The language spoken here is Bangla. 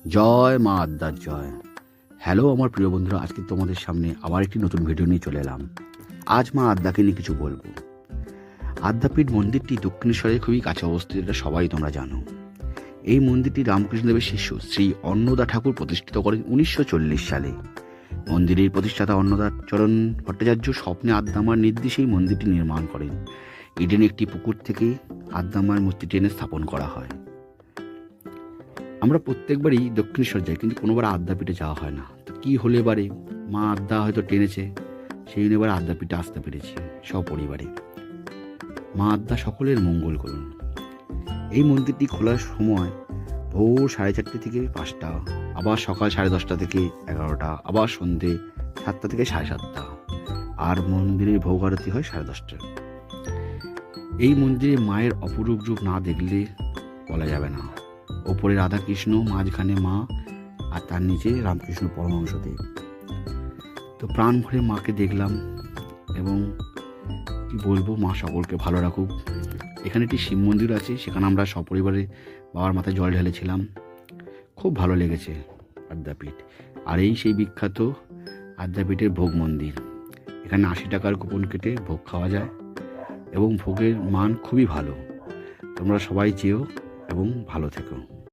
জয় মা আদ্যার জয়। হ্যালো আমার প্রিয় বন্ধুরা, আজকে তোমাদের সামনে আবার একটি নতুন ভিডিও নিয়ে চলে এলাম। আজ মা আদ্যাকে নিয়ে কিছু বলবো। আদ্যাপীঠ মন্দিরটি দক্ষিণেশ্বরের খুবই কাছে অবস্থিত, এটা সবাই তোমরা জানো। এই মন্দিরটি রামকৃষ্ণদেবের শিষ্য শ্রী অন্নদা ঠাকুর প্রতিষ্ঠিত করেন 1940 সালে। মন্দিরের প্রতিষ্ঠাতা অন্নদাচরণ ভট্টাচার্য স্বপ্নে আদ্যামার নির্দেশেই মন্দিরটি নির্মাণ করেন। ইডেনে একটি পুকুর থেকে আদ্যামার মূর্তি টেনে স্থাপন করা হয়। আমরা প্রত্যেকবারই দক্ষিণেশ্বর যাই, কিন্তু কোনোবার আদ্যাপীঠে যাওয়া হয় না। তো কী হলে এবারে মা আদ্যা হয়তো টেনেছে, সেই জন্য এবার আদ্যাপীঠে আসতে পেরেছি সপরিবারে। মা আদ্যা সকলের মঙ্গল করুন। এই মন্দিরটি খোলার সময় ভোর 4:30 থেকে 5টা, আবার সকাল 10:30 থেকে 11টা, আবার সন্ধে 7টা থেকে 7:30, আর মন্দিরের ভোগ আরতি হয় 10:30টায়। এই মন্দিরে মায়ের অপরূপ রূপ না দেখলে বলা যাবে না। ওপরে রাধাকৃষ্ণ, মাঝখানে মা, আর তার নিচে রামকৃষ্ণ পরমহংসদেব। তো প্রাণ ভরে মাকে দেখলাম, এবং কি বলবো, মা সকলকে ভালো রাখুক। এখানে একটি শিব মন্দির আছে, সেখানে আমরা সপরিবারে বাবার মাথায় জল ঢেলেছিলাম। খুব ভালো লেগেছে আদ্যাপীঠ। আর এই সেই বিখ্যাত আদ্যাপীঠের ভোগ মন্দির। এখানে 80 টাকার কুপন কেটে ভোগ খাওয়া যায়, এবং ভোগের মান খুবই ভালো। তোমরা সবাই যেও এবং ভালো থেকো।